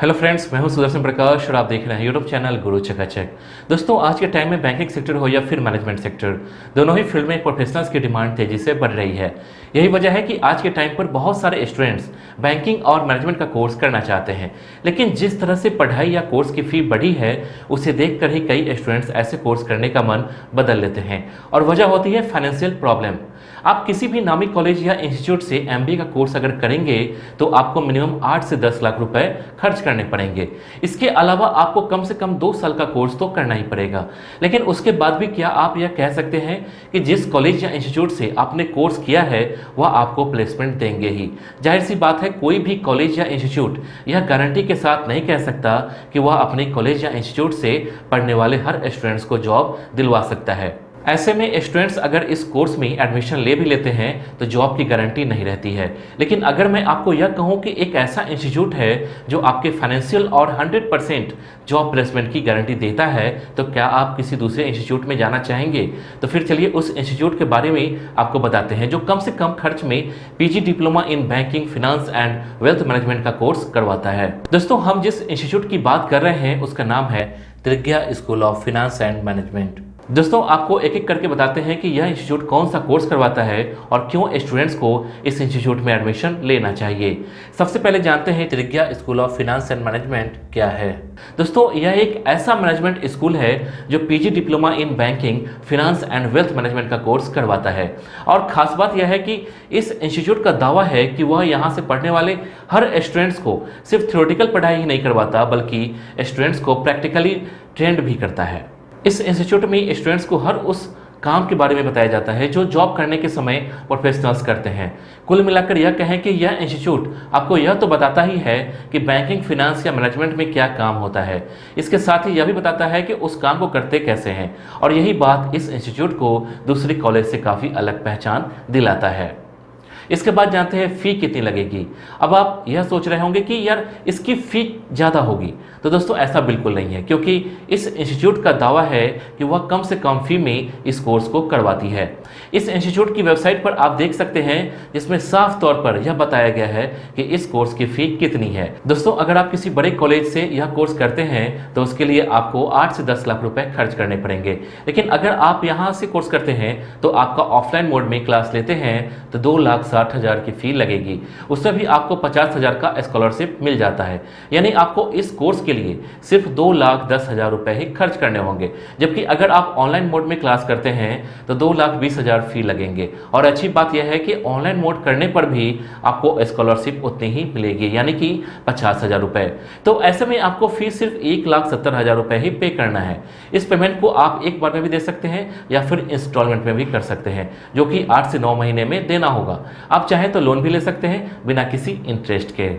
Hello friends, मैं हूं सुदर्शन प्रकाश और आप देख रहे हैं यूट्यूब चैनल गुरु चकाचक। दोस्तों, आज के टाइम में बैंकिंग सेक्टर हो या फिर मैनेजमेंट सेक्टर, दोनों ही फील्ड में प्रोफेशनल्स की डिमांड तेजी से बढ़ रही है। यही वजह है कि आज के टाइम पर बहुत सारे स्टूडेंट्स बैंकिंग और मैनेजमेंट का कोर्स करना चाहते हैं, लेकिन जिस तरह से पढ़ाई या कोर्स की फ़ी बढ़ी है उसे देखकर ही कई स्टूडेंट्स ऐसे कोर्स करने का मन बदल लेते हैं। और वजह होती है फाइनेंशियल प्रॉब्लम। आप किसी भी नामी कॉलेज या इंस्टीट्यूट से एमबीए का कोर्स अगर करेंगे तो आपको मिनिमम 8 से 10 लाख रुपए खर्च करने पड़ेंगे। इसके अलावा आपको कम से कम 2 साल का कोर्स तो करना ही पड़ेगा। लेकिन उसके बाद भी क्या आप यह कह सकते हैं कि जिस कॉलेज या इंस्टीट्यूट से आपने कोर्स किया है वह आपको प्लेसमेंट देंगे ही? जाहिर सी बात है, कोई भी कॉलेज या इंस्टीट्यूट यह गारंटी के साथ नहीं कह सकता कि वह अपने कॉलेज या इंस्टीट्यूट से पढ़ने वाले हर स्टूडेंट्स को जॉब दिलवा सकता है। ऐसे में स्टूडेंट्स अगर इस कोर्स में एडमिशन ले भी लेते हैं तो जॉब की गारंटी नहीं रहती है। लेकिन अगर मैं आपको यह कहूं कि एक ऐसा इंस्टीट्यूट है जो आपके फाइनेंशियल और 100% जॉब प्लेसमेंट की गारंटी देता है, तो क्या आप किसी दूसरे इंस्टीट्यूट में जाना चाहेंगे? तो फिर चलिए उस इंस्टीट्यूट के बारे में आपको बताते हैं जो कम से कम खर्च में PG diploma in banking, finance and wealth management का कोर्स करवाता है। दोस्तों, हम जिस इंस्टीट्यूट की बात कर रहे हैं उसका नाम है त्रिज्या school of finance and management. दोस्तों, आपको एक एक करके बताते हैं कि यह इंस्टीट्यूट कौन सा कोर्स करवाता है और क्यों स्टूडेंट्स को इस इंस्टीट्यूट में एडमिशन लेना चाहिए। सबसे पहले जानते हैं त्रिज्या school of finance and management क्या है। दोस्तों, यह एक ऐसा मैनेजमेंट स्कूल है जो PG diploma in banking, finance and wealth management का कोर्स करवाता है। और खास बात यह है कि इस इंस्टीट्यूट का दावा है कि वह यहाँ से पढ़ने वाले हर स्टूडेंट्स को सिर्फ थ्योरेटिकल पढ़ाई ही नहीं करवाता बल्कि स्टूडेंट्स को प्रैक्टिकली ट्रेंड भी करता है। इस इंस्टीट्यूट में स्टूडेंट्स को हर उस काम के बारे में बताया जाता है जो जॉब करने के समय प्रोफेशनल्स करते हैं। कुल मिलाकर यह कहें कि यह इंस्टीट्यूट आपको यह तो बताता ही है कि बैंकिंग, फिनांस या मैनेजमेंट में क्या काम होता है, इसके साथ ही यह भी बताता है कि उस काम को करते कैसे हैं। और यही बात इस इंस्टीट्यूट को दूसरी कॉलेज से काफ़ी अलग पहचान दिलाता है। इसके बाद जानते हैं फ़ी कितनी लगेगी। अब आप यह सोच रहे होंगे कि यार इसकी फ़ी ज़्यादा होगी, तो दोस्तों ऐसा बिल्कुल नहीं है, क्योंकि इस इंस्टीट्यूट का दावा है कि वह कम से कम फ़ी में इस कोर्स को करवाती है। इस इंस्टीट्यूट की वेबसाइट पर आप देख सकते हैं जिसमें साफ तौर पर यह बताया गया है कि इस कोर्स की फ़ी कितनी है। दोस्तों, अगर आप किसी बड़े कॉलेज से यह कोर्स करते हैं तो उसके लिए आपको 8 से 10 लाख रुपए खर्च करने पड़ेंगे। लेकिन अगर आप यहाँ से कोर्स करते हैं तो आपका ऑफलाइन मोड में क्लास लेते हैं तो 2,60,000 की फ़ी लगेगी। उससे भी आपको 50,000 का स्कॉलरशिप मिल जाता है। यानी आपको इस कोर्स के लिए सिर्फ 2,10,000 रुपए ही खर्च करने होंगे। जबकि अगर आप ऑनलाइन मोड में क्लास करते हैं तो 2,20,000 फ़ी लगेंगे। और अच्छी बात यह है कि ऑनलाइन मोड करने पर भी आपको स्कॉलरशिप उतनी ही मिलेगी, यानी कि 50,000 रुपये। तो ऐसे में आपको फ़ी सिर्फ 1,70,000 रुपये ही पे करना है। इस पेमेंट को आप एक बार में भी दे सकते हैं या फिर इंस्टॉलमेंट में भी कर सकते हैं, जो कि 8 से 9 महीने में देना होगा। आप चाहें तो लोन भी ले सकते हैं बिना किसी इंटरेस्ट के।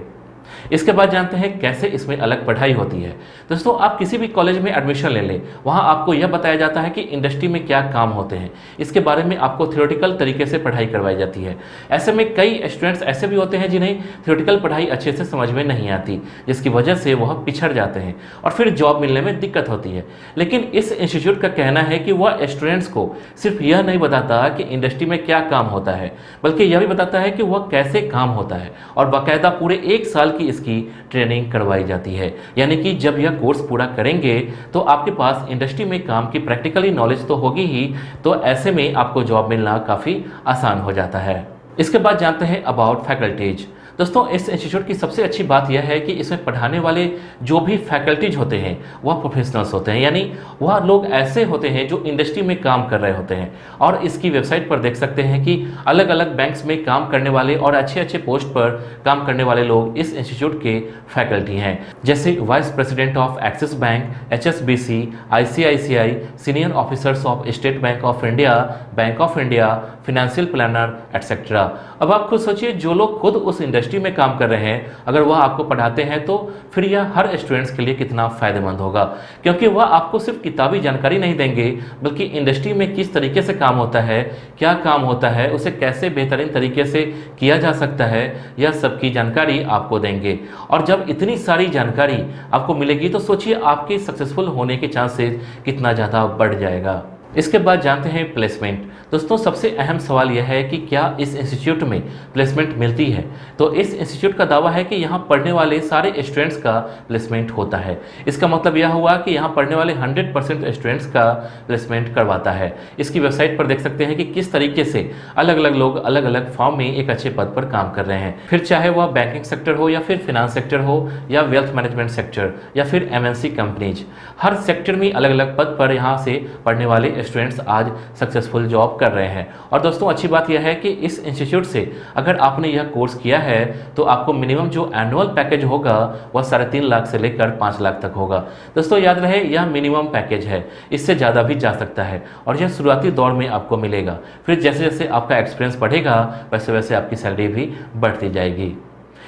इसके बाद जानते हैं कैसे इसमें अलग पढ़ाई होती है। दोस्तों, आप किसी भी कॉलेज में एडमिशन ले लें, वहाँ आपको यह बताया जाता है कि इंडस्ट्री में क्या काम होते हैं। इसके बारे में आपको थ्योरेटिकल तरीके से पढ़ाई करवाई जाती है। ऐसे में कई स्टूडेंट्स ऐसे भी होते हैं जिन्हें थ्योरेटिकल पढ़ाई अच्छे से समझ में नहीं आती, जिसकी वजह से वह पिछड़ जाते हैं और फिर जॉब मिलने में दिक्कत होती है। लेकिन इस इंस्टीट्यूट का कहना है कि वह स्टूडेंट्स को सिर्फ यह नहीं बताता कि इंडस्ट्री में क्या काम होता है, बल्कि यह भी बताता है कि वह कैसे काम होता है। और बाकायदा पूरे 1 साल की इसकी ट्रेनिंग करवाई जाती है। यानी कि जब यह कोर्स पूरा करेंगे तो आपके पास इंडस्ट्री में काम की प्रैक्टिकली नॉलेज तो होगी ही, तो ऐसे में आपको जॉब मिलना काफ़ी आसान हो जाता है। इसके बाद जानते हैं अबाउट फैकल्टीज। दोस्तों, इस इंस्टीट्यूट की सबसे अच्छी बात यह है कि इसमें पढ़ाने वाले जो भी फैकल्टीज होते हैं वह प्रोफेशनल्स होते हैं, यानी वह लोग ऐसे होते हैं जो इंडस्ट्री में काम कर रहे होते हैं। और इसकी वेबसाइट पर देख सकते हैं कि अलग अलग बैंक्स में काम करने वाले और अच्छे अच्छे पोस्ट पर काम करने वाले लोग इस इंस्टीट्यूट के फैकल्टी हैं, जैसे vice president of Axis Bank, HSBC, ICICI, senior officers of State Bank of India, Bank of India, financial planner etcetera. अब आप खुद सोचिए, जो लोग खुद उस इंडस्ट्री में काम कर रहे हैं अगर वह आपको पढ़ाते हैं तो फिर यह हर स्टूडेंट्स के लिए कितना फ़ायदेमंद होगा, क्योंकि वह आपको सिर्फ किताबी जानकारी नहीं देंगे बल्कि इंडस्ट्री में किस तरीके से काम होता है, क्या काम होता है, उसे कैसे बेहतरीन तरीके से किया जा सकता है, यह सब की जानकारी आपको देंगे। और जब इतनी सारी जानकारी आपको मिलेगी तो सोचिए आपके सक्सेसफुल होने के चांसेस कितना ज़्यादा बढ़ जाएगा। इसके बाद जानते हैं प्लेसमेंट। दोस्तों सबसे अहम सवाल यह है कि क्या इस इंस्टीट्यूट में प्लेसमेंट मिलती है। तो इस इंस्टीट्यूट का दावा है कि यहाँ पढ़ने वाले सारे स्टूडेंट्स का प्लेसमेंट होता है। इसका मतलब यह हुआ कि यहाँ पढ़ने वाले 100% स्टूडेंट्स का प्लेसमेंट करवाता है। इसकी वेबसाइट पर देख सकते हैं कि किस तरीके से अलग अलग लोग अलग अलग फॉर्म में एक अच्छे पद पर काम कर रहे हैं, फिर चाहे वह बैंकिंग सेक्टर हो या फिर फिनांस सेक्टर हो या वेल्थ मैनेजमेंट सेक्टर या फिर MNC कंपनीज। हर सेक्टर में अलग अलग पद पर यहाँ से पढ़ने वाले स्टूडेंट्स आज सक्सेसफुल जॉब कर रहे हैं। और दोस्तों अच्छी बात यह है कि इस इंस्टीट्यूट से अगर आपने यह कोर्स किया है तो आपको मिनिमम जो एनुअल पैकेज होगा वह 3.5 लाख से लेकर 5 लाख तक होगा। दोस्तों याद रहे यह मिनिमम पैकेज है, इससे ज़्यादा भी जा सकता है और यह शुरुआती दौर में आपको मिलेगा। फिर जैसे जैसे आपका एक्सपीरियंस बढ़ेगा वैसे वैसे आपकी सैलरी भी बढ़ती जाएगी।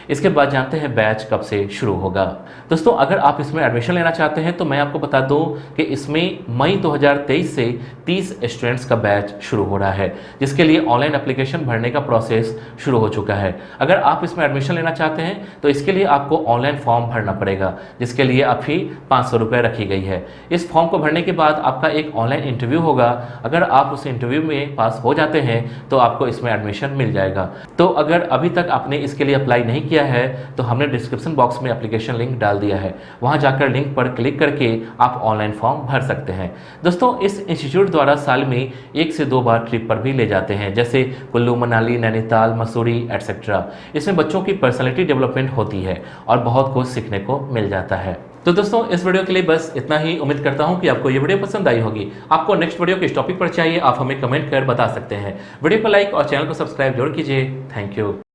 इसके बाद जानते हैं बैच कब से शुरू होगा। दोस्तों अगर आप इसमें एडमिशन लेना चाहते हैं तो मैं आपको बता दूं कि इसमें मई 2023 से 30 स्टूडेंट्स का बैच शुरू हो रहा है, जिसके लिए ऑनलाइन एप्लीकेशन भरने का प्रोसेस शुरू हो चुका है। अगर आप इसमें एडमिशन लेना चाहते हैं तो इसके लिए आपको ऑनलाइन फॉर्म भरना पड़ेगा, जिसके लिए अभी 500 रुपये रखी गई है। इस फॉर्म को भरने के बाद आपका एक ऑनलाइन इंटरव्यू होगा। अगर आप उस इंटरव्यू में पास हो जाते हैं तो आपको इसमें एडमिशन मिल जाएगा। तो अगर अभी तक आपने इसके लिए अप्लाई नहीं किया है तो हमने डिस्क्रिप्शन बॉक्स में एप्लीकेशन लिंक डाल दिया है, वहां जाकर लिंक पर क्लिक करके आप ऑनलाइन फॉर्म भर सकते हैं। दोस्तों इस इंस्टीट्यूट द्वारा साल में 1 से 2 बार ट्रिप पर भी ले जाते हैं, जैसे कुल्लू मनाली, नैनीताल, मसूरी एटसेट्रा। इसमें बच्चों की पर्सनैलिटी डेवलपमेंट होती है और बहुत कुछ सीखने को मिल जाता है। तो दोस्तों इस वीडियो के लिए बस इतना ही। उम्मीद करता हूं कि आपको ये वीडियो पसंद आई होगी। आपको नेक्स्ट वीडियो किस टॉपिक पर चाहिए आप हमें कमेंट कर बता सकते हैं। वीडियो को लाइक और चैनल को सब्सक्राइब जरूर कीजिए। Thank you.